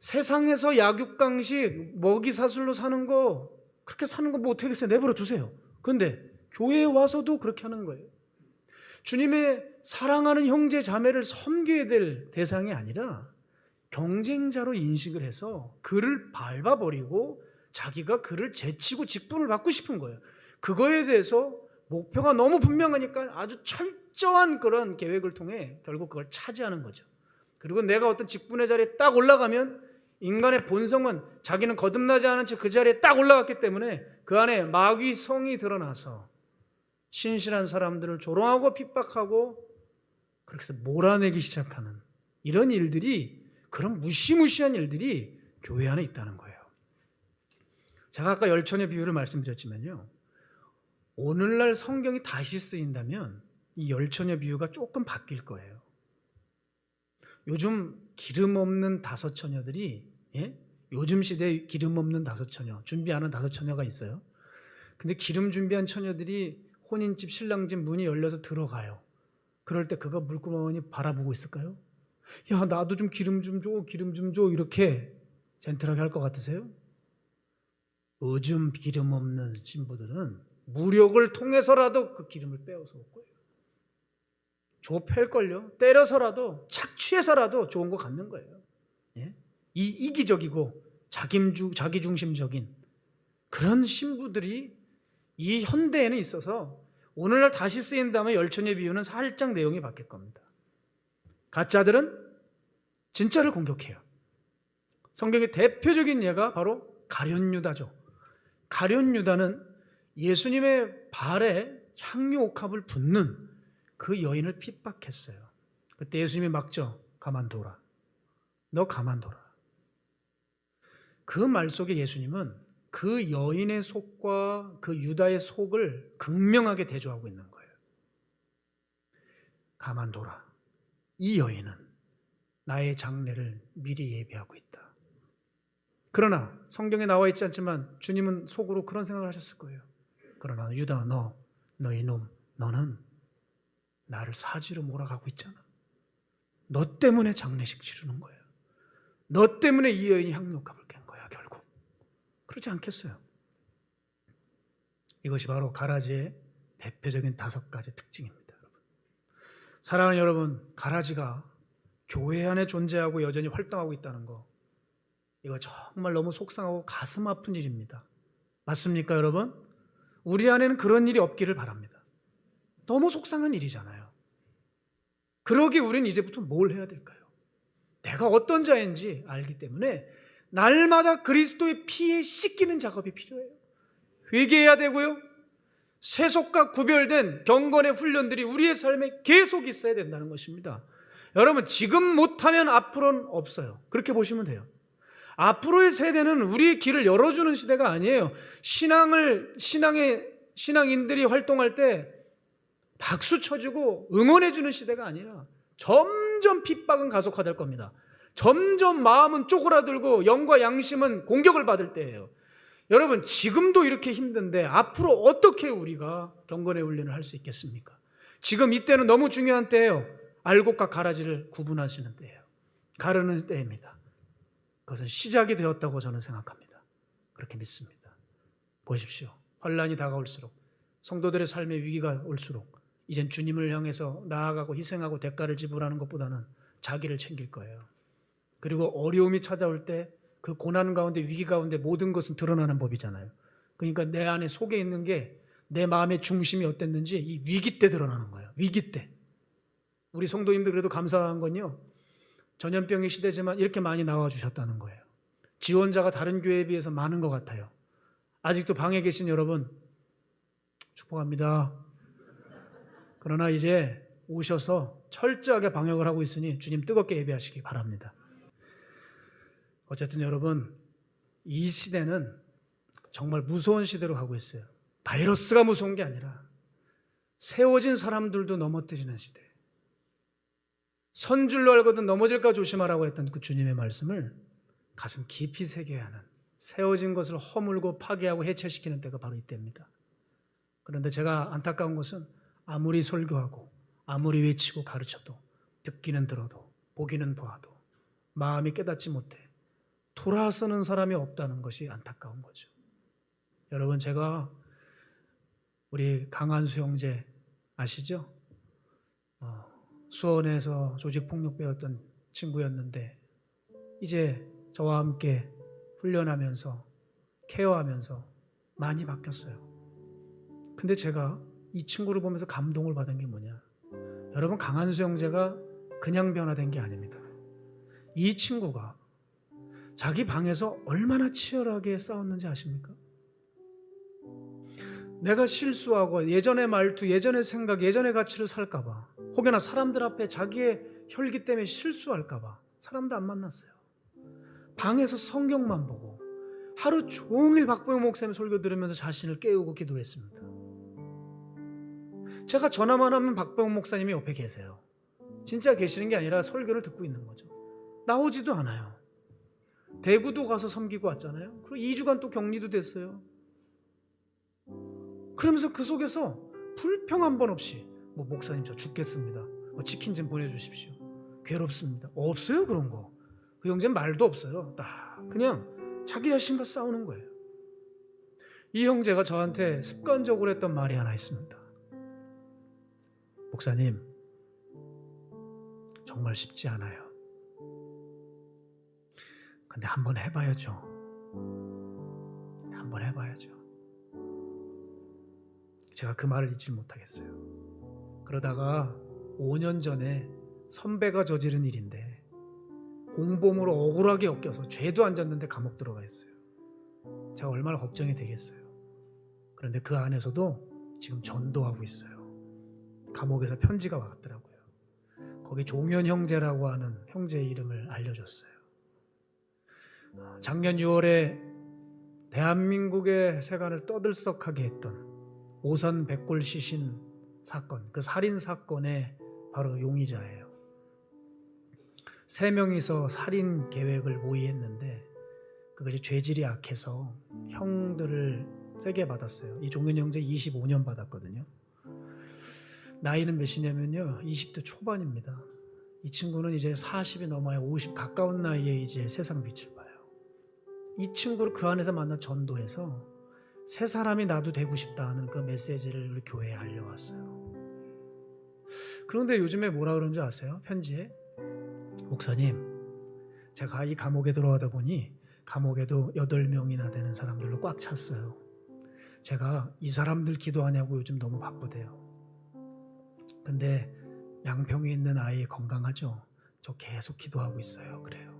세상에서 약육강식 먹이 사슬로 사는 거, 그렇게 사는 거 뭐 어떻게 하겠어요? 내버려 두세요. 근데 교회에 와서도 그렇게 하는 거예요. 주님의 사랑하는 형제 자매를 섬겨야 될 대상이 아니라 경쟁자로 인식을 해서 그를 밟아버리고 자기가 그를 제치고 직분을 받고 싶은 거예요. 그거에 대해서 목표가 너무 분명하니까 아주 철저한 그런 계획을 통해 결국 그걸 차지하는 거죠. 그리고 내가 어떤 직분의 자리에 딱 올라가면 인간의 본성은 자기는 거듭나지 않은 채 그 자리에 딱 올라갔기 때문에 그 안에 마귀성이 드러나서 신실한 사람들을 조롱하고 핍박하고 그렇게 해서 몰아내기 시작하는 이런 일들이, 그런 무시무시한 일들이 교회 안에 있다는 거예요. 제가 아까 열처녀 비유를 말씀드렸지만요, 오늘날 성경이 다시 쓰인다면 이 열처녀 비유가 조금 바뀔 거예요. 요즘 기름 없는 5처녀들이, 요즘 시대에 기름 없는 5처녀, 준비하는 5처녀가 있어요. 근데 기름 준비한 처녀들이 혼인집 신랑집 문이 열려서 들어가요. 그럴 때 그가 물구멍이 바라보고 있을까요? 야, 나도 좀 기름 좀 줘, 기름 좀 줘, 이렇게 젠틀하게 할 것 같으세요? 요즘 기름 없는 신부들은 무력을 통해서라도 그 기름을 빼어서 올 거예요. 좁힐걸요. 때려서라도, 착취해서라도 좋은 거 갖는 거예요. 예? 이 이기적이고 자기중심적인 그런 신부들이 이 현대에는 있어서 오늘날 다시 쓰인다면 열처녀 비유는 살짝 내용이 바뀔 겁니다. 가짜들은 진짜를 공격해요. 성경의 대표적인 예가 바로 가룟유다죠. 가룟유다는 예수님의 발에 향유 옥합을 붓는 그 여인을 핍박했어요. 그때 예수님이 막죠. 가만둬라. 너 가만둬라. 그 말 속에 예수님은 그 여인의 속과 그 유다의 속을 극명하게 대조하고 있는 거예요. 가만둬라. 이 여인은 나의 장례를 미리 예비하고 있다. 그러나 성경에 나와 있지 않지만 주님은 속으로 그런 생각을 하셨을 거예요. 그러나 유다, 너 이놈, 너는 나를 사지로 몰아가고 있잖아. 너 때문에 장례식 치르는 거야. 너 때문에 이 여인이 향유값을 깬 거야, 결국. 그렇지 않겠어요? 이것이 바로 가라지의 대표적인 5가지 특징입니다, 여러분. 사랑하는 여러분, 가라지가 교회 안에 존재하고 여전히 활동하고 있다는 거, 이거 정말 너무 속상하고 가슴 아픈 일입니다. 맞습니까, 여러분? 우리 안에는 그런 일이 없기를 바랍니다. 너무 속상한 일이잖아요. 그러기 우리는 이제부터 뭘 해야 될까요? 내가 어떤 자인지 알기 때문에 날마다 그리스도의 피에 씻기는 작업이 필요해요. 회개해야 되고요. 세속과 구별된 경건의 훈련들이 우리의 삶에 계속 있어야 된다는 것입니다. 여러분, 지금 못하면 앞으로는 없어요. 그렇게 보시면 돼요. 앞으로의 세대는 우리의 길을 열어주는 시대가 아니에요. 신앙인들이 활동할 때 박수 쳐주고 응원해주는 시대가 아니라 점점 핍박은 가속화될 겁니다. 점점 마음은 쪼그라들고 영과 양심은 공격을 받을 때예요. 여러분, 지금도 이렇게 힘든데 앞으로 어떻게 우리가 경건의 훈련을 할 수 있겠습니까? 지금 이때는 너무 중요한 때예요. 알곡과 가라지를 구분하시는 때예요. 가르는 때입니다. 그것은 시작이 되었다고 저는 생각합니다. 그렇게 믿습니다. 보십시오. 환란이 다가올수록, 성도들의 삶의 위기가 올수록 이젠 주님을 향해서 나아가고 희생하고 대가를 지불하는 것보다는 자기를 챙길 거예요. 그리고 어려움이 찾아올 때 그 고난 가운데, 위기 가운데 모든 것은 드러나는 법이잖아요. 그러니까 내 안에 속에 있는 게, 내 마음의 중심이 어땠는지 이 위기 때 드러나는 거예요. 위기 때. 우리 성도님들 그래도 감사한 건요, 전염병의 시대지만 이렇게 많이 나와주셨다는 거예요. 지원자가 다른 교회에 비해서 많은 것 같아요. 아직도 방에 계신 여러분 축복합니다. 그러나 이제 오셔서 철저하게 방역을 하고 있으니 주님 뜨겁게 예배하시기 바랍니다. 어쨌든 여러분, 이 시대는 정말 무서운 시대로 가고 있어요. 바이러스가 무서운 게 아니라 세워진 사람들도 넘어뜨리는 시대. 선 줄로 알거든 넘어질까 조심하라고 했던 그 주님의 말씀을 가슴 깊이 새겨야 하는, 세워진 것을 허물고 파괴하고 해체시키는 때가 바로 이때입니다. 그런데 제가 안타까운 것은 아무리 설교하고 아무리 외치고 가르쳐도, 듣기는 들어도 보기는 보아도 마음이 깨닫지 못해 돌아서는 사람이 없다는 것이 안타까운 거죠. 여러분, 제가 우리 강한수 형제 아시죠? 수원에서 조직폭력 배웠던 친구였는데 이제 저와 함께 훈련하면서 케어하면서 많이 바뀌었어요. 근데 제가 이 친구를 보면서 감동을 받은 게 뭐냐, 여러분, 강한수 형제가 그냥 변화된 게 아닙니다. 이 친구가 자기 방에서 얼마나 치열하게 싸웠는지 아십니까? 내가 실수하고 예전의 말투, 예전의 생각, 예전의 가치를 살까봐, 혹여나 사람들 앞에 자기의 혈기 때문에 실수할까봐 사람도 안 만났어요. 방에서 성경만 보고 하루 종일 박보영 목사님 설교 들으면서 자신을 깨우고 기도했습니다. 제가 전화만 하면 박보영 목사님이 옆에 계세요. 진짜 계시는 게 아니라 설교를 듣고 있는 거죠. 나오지도 않아요. 대구도 가서 섬기고 왔잖아요. 그리고 2주간 또 격리도 됐어요. 그러면서 그 속에서 불평 한 번 없이, 목사님 저 죽겠습니다, 치킨 좀 보내주십시오, 괴롭습니다, 없어요. 그런 거. 그 형제는 말도 없어요. 딱 그냥 자기 자신과 싸우는 거예요. 이 형제가 저한테 습관적으로 했던 말이 하나 있습니다. 목사님, 정말 쉽지 않아요. 근데 한번 해봐야죠. 한번 해봐야죠. 제가 그 말을 잊지 못하겠어요. 그러다가 5년 전에 선배가 저지른 일인데 공범으로 억울하게 엮여서 죄도 안 졌는데 감옥 들어가 있어요. 제가 얼마나 걱정이 되겠어요. 그런데 그 안에서도 지금 전도하고 있어요. 감옥에서 편지가 왔더라고요. 거기 종현 형제라고 하는 형제의 이름을 알려줬어요. 작년 6월에 대한민국의 세간을 떠들썩하게 했던 오선 백골 시신 사건, 그 살인 사건의 바로 용의자예요. 3명이서 살인 계획을 모의했는데 그것이 죄질이 악해서 형들을 세게 받았어요. 이 종현 형제 25년 받았거든요. 나이는 몇이냐면요, 20대 초반입니다. 이 친구는 이제 40이 넘어야 50 가까운 나이에 이제 세상 빛을 봐요. 이 친구를 그 안에서 만나 전도해서 새 사람이 나도 되고 싶다 하는 그 메시지를 우리 교회에 알려왔어요. 그런데 요즘에 뭐라 그러는지 아세요? 편지에, 목사님, 제가 이 감옥에 들어가다 보니 감옥에도 8명이나 되는 사람들로 꽉 찼어요. 제가 이 사람들 기도하냐고 요즘 너무 바쁘대요. 근데 양평에 있는 아이 건강하죠? 저 계속 기도하고 있어요. 그래요.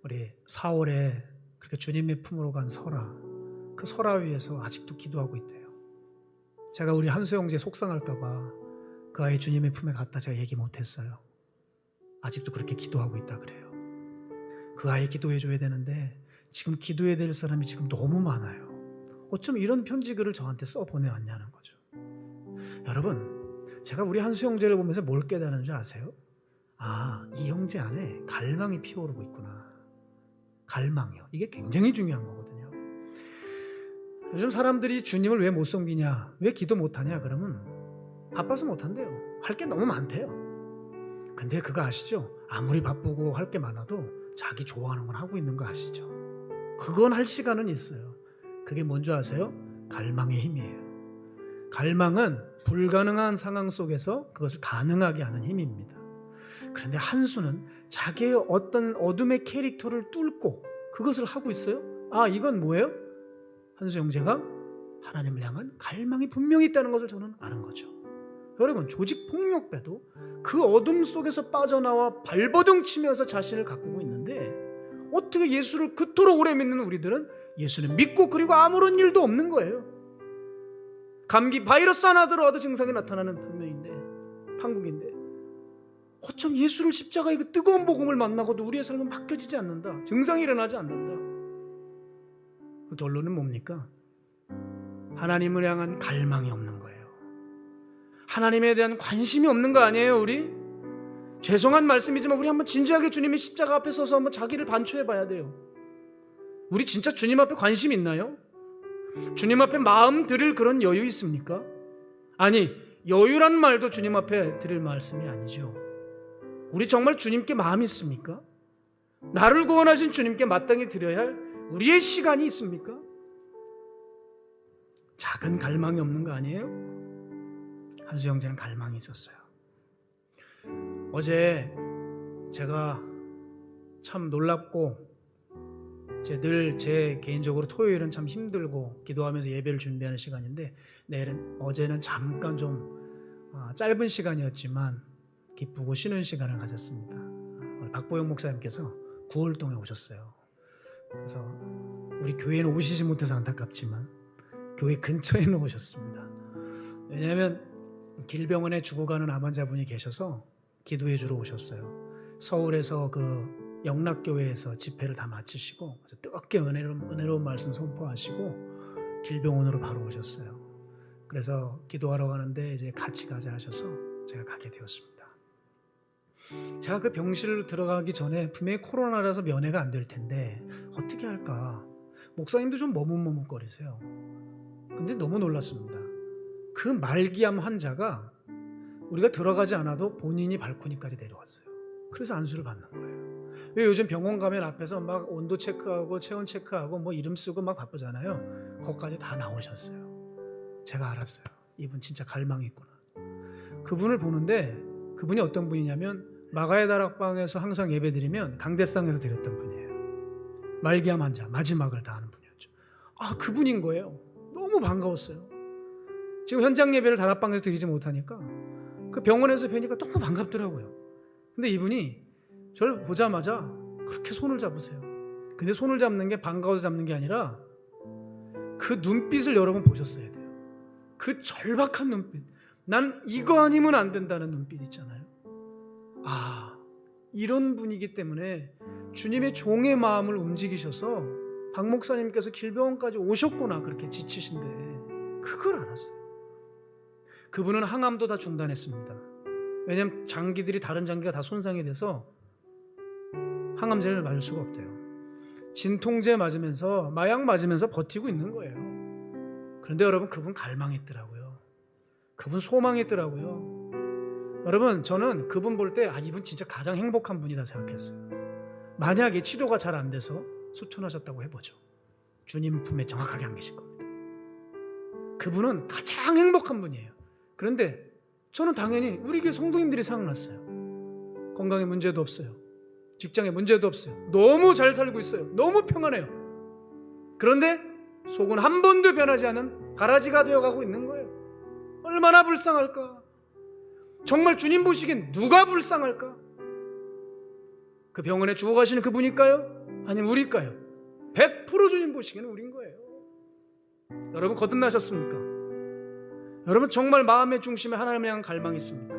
우리 4월에 그렇게 주님의 품으로 간 설아, 그 그 설화 위에서 아직도 기도하고 있대요. 제가 우리 한수 형제 속상할까 봐 그 아이 주님의 품에 갖다 제가 얘기 못했어요. 아직도 그렇게 기도하고 있다 그래요. 그 아이 기도해 줘야 되는데 지금 기도해야 될 사람이 지금 너무 많아요. 어쩜 이런 편지글을 저한테 써 보내왔냐는 거죠. 여러분, 제가 우리 한수 형제를 보면서 뭘 깨달은 줄 아세요? 아, 이 형제 안에 갈망이 피어오르고 있구나. 갈망이요. 이게 굉장히 중요한 거거든요. 요즘 사람들이 주님을 왜 못 섬기냐, 왜 기도 못하냐 그러면 바빠서 못한대요. 할 게 너무 많대요. 근데 그거 아시죠? 아무리 바쁘고 할 게 많아도 자기 좋아하는 건 하고 있는 거 아시죠? 그건 할 시간은 있어요. 그게 뭔지 아세요? 갈망의 힘이에요. 갈망은 불가능한 상황 속에서 그것을 가능하게 하는 힘입니다. 그런데 한수는 자기의 어떤 어둠의 캐릭터를 뚫고 그것을 하고 있어요. 아, 이건 뭐예요? 한수 형제가 하나님을 향한 갈망이 분명히 있다는 것을 저는 아는 거죠. 여러분, 조직 폭력배도 그 어둠 속에서 빠져나와 발버둥 치면서 자신을 가꾸고 있는데 어떻게 예수를 그토록 오래 믿는 우리들은 예수를 믿고 그리고 아무런 일도 없는 거예요. 감기 바이러스 하나 들어와도 증상이 나타나는 판국인데 어쩜 예수를 십자가의 그 뜨거운 복음을 만나고도 우리의 삶은 바뀌어지지 않는다. 증상이 일어나지 않는다. 그 결론은 뭡니까? 하나님을 향한 갈망이 없는 거예요. 하나님에 대한 관심이 없는 거 아니에요, 우리? 죄송한 말씀이지만 우리 한번 진지하게 주님의 십자가 앞에 서서 한번 자기를 반추해 봐야 돼요. 우리 진짜 주님 앞에 관심 있나요? 주님 앞에 마음 드릴 그런 여유 있습니까? 아니, 여유란 말도 주님 앞에 드릴 말씀이 아니죠. 우리 정말 주님께 마음이 있습니까? 나를 구원하신 주님께 마땅히 드려야 할 우리의 시간이 있습니까? 작은 갈망이 없는 거 아니에요? 한수 형제는 갈망이 있었어요. 어제 제가 참 놀랍고 늘 제 개인적으로 토요일은 참 힘들고 기도하면서 예배를 준비하는 시간인데 어제는 잠깐 좀 짧은 시간이었지만 기쁘고 쉬는 시간을 가졌습니다. 박보영 목사님께서 구월동에 오셨어요. 그래서 우리 교회는 오시지 못해서 안타깝지만 교회 근처에는 오셨습니다. 왜냐하면 길병원에 죽어가는 암 환자분이 계셔서 기도해 주러 오셨어요. 서울에서 그 영락교회에서 집회를 다 마치시고 뜨겁게 은혜로운 말씀 선포하시고 길병원으로 바로 오셨어요. 그래서 기도하러 가는데 이제 같이 가자 하셔서 제가 가게 되었습니다. 제가 그 병실로 들어가기 전에 분명히 코로나라서 면회가 안 될 텐데 어떻게 할까? 목사님도 좀 머뭇머뭇거리세요. 근데 너무 놀랐습니다. 그 말기암 환자가 우리가 들어가지 않아도 본인이 발코니까지 내려왔어요. 그래서 안수를 받는 거예요. 왜 요즘 병원 가면 앞에서 막 온도 체크하고 체온 체크하고 뭐 이름 쓰고 막 바쁘잖아요. 거기까지 다 나오셨어요. 제가 알았어요. 이분 진짜 갈망이 있구나. 그분을 보는데 그분이 어떤 분이냐면 마가의 다락방에서 항상 예배드리면 강대상에서 드렸던 분이에요. 말기암 환자 마지막을 다하는 분이었죠. 아, 그분인 거예요. 너무 반가웠어요. 지금 현장 예배를 다락방에서 드리지 못하니까 그 병원에서 뵈니까 너무 반갑더라고요. 근데 이분이 저를 보자마자 그렇게 손을 잡으세요. 근데 손을 잡는 게 반가워서 잡는 게 아니라 그 눈빛을 여러분 보셨어야 돼요. 그 절박한 눈빛. 난 이거 아니면 안 된다는 눈빛 있잖아요. 아, 이런 분이기 때문에 주님의 종의 마음을 움직이셔서 박 목사님께서 길병원까지 오셨구나. 그렇게 지치신데 그걸 알았어요. 그분은 항암도 다 중단했습니다. 왜냐하면 장기들이 다른 장기가 다 손상이 돼서 항암제를 맞을 수가 없대요. 진통제 맞으면서 마약 맞으면서 버티고 있는 거예요. 그런데 여러분, 그분 갈망했더라고요. 그분 소망했더라고요. 여러분, 저는 그분 볼 때 이분 진짜 가장 행복한 분이다 생각했어요. 만약에 치료가 잘 안 돼서 수천하셨다고 해보죠. 주님 품에 정확하게 안 계실 겁니다. 그분은 가장 행복한 분이에요. 그런데 저는 당연히 우리 교회 성도님들이 생각났어요. 건강에 문제도 없어요. 직장에 문제도 없어요. 너무 잘 살고 있어요. 너무 평안해요. 그런데 속은 한 번도 변하지 않은 가라지가 되어가고 있는 거예요. 얼마나 불쌍할까? 정말 주님 보시기엔 누가 불쌍할까? 그 병원에 죽어가시는 그분일까요? 아니면 우리일까요? 100% 주님 보시기에는 우린 거예요. 여러분 거듭나셨습니까? 여러분 정말 마음의 중심에 하나님을 향한 갈망이 있습니까?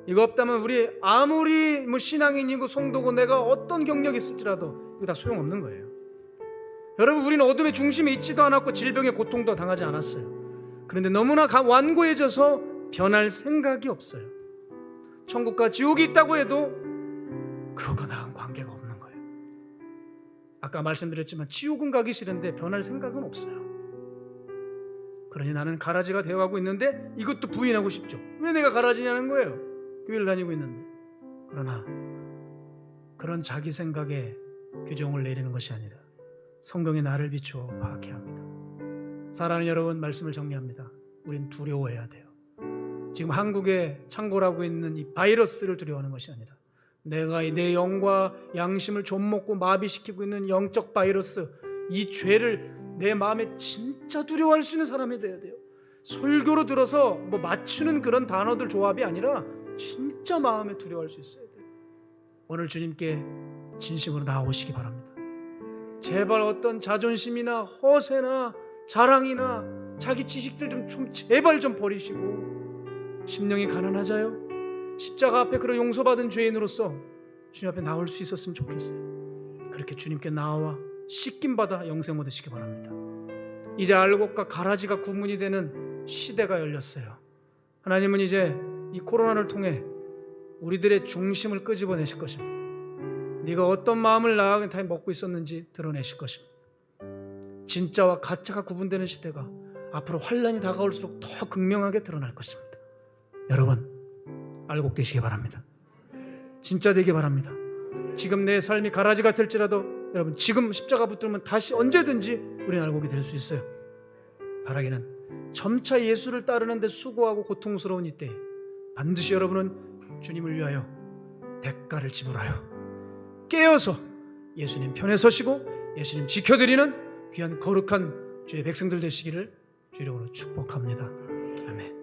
이거 없다면 우리 아무리 신앙인이고 성도고 내가 어떤 경력이 있을지라도 이거 다 소용없는 거예요. 여러분 우리는 어둠의 중심에 있지도 않았고 질병의 고통도 당하지 않았어요. 그런데 너무나 완고해져서 변할 생각이 없어요. 천국과 지옥이 있다고 해도 그것과 나랑 관계가 없는 거예요. 아까 말씀드렸지만 지옥은 가기 싫은데 변할 생각은 없어요. 그러니 나는 가라지가 되어가고 있는데 이것도 부인하고 싶죠. 왜 내가 가라지냐는 거예요. 교회를 다니고 있는데. 그러나 그런 자기 생각에 규정을 내리는 것이 아니라 성경이 나를 비추어 파악해야 합니다. 사랑하는 여러분, 말씀을 정리합니다. 우린 두려워해야 돼요. 지금 한국에 창궐하고 있는 이 바이러스를 두려워하는 것이 아니라 내가 내 영과 양심을 좀먹고 마비시키고 있는 영적 바이러스, 이 죄를 내 마음에 진짜 두려워할 수 있는 사람이 돼야 돼요. 설교로 들어서 맞추는 그런 단어들 조합이 아니라 진짜 마음에 두려워할 수 있어야 돼요. 오늘 주님께 진심으로 나아오시기 바랍니다. 제발 어떤 자존심이나 허세나 자랑이나 자기 지식들 좀 제발 좀 버리시고 심령이 가난하자요. 십자가 앞에 그런 용서받은 죄인으로서 주님 앞에 나올 수 있었으면 좋겠어요. 그렇게 주님께 나와 씻김 받아 영생 얻으시기 바랍니다. 이제 알곡과 가라지가 구분이 되는 시대가 열렸어요. 하나님은 이제 이 코로나를 통해 우리들의 중심을 끄집어내실 것입니다. 네가 어떤 마음을 나아가게 먹고 있었는지 드러내실 것입니다. 진짜와 가짜가 구분되는 시대가 앞으로 환란이 다가올수록 더 극명하게 드러날 것입니다. 여러분 알곡 되시기 바랍니다. 진짜 되기 바랍니다. 지금 내 삶이 가라지 같을지라도 여러분 지금 십자가 붙들면 다시 언제든지 우리는 알곡이 될 수 있어요. 바라기는 점차 예수를 따르는 데 수고하고 고통스러운 이때 반드시 여러분은 주님을 위하여 대가를 지불하여 깨어서 예수님 편에 서시고 예수님 지켜드리는 귀한 거룩한 주의 백성들 되시기를 주님으로 축복합니다. 아멘.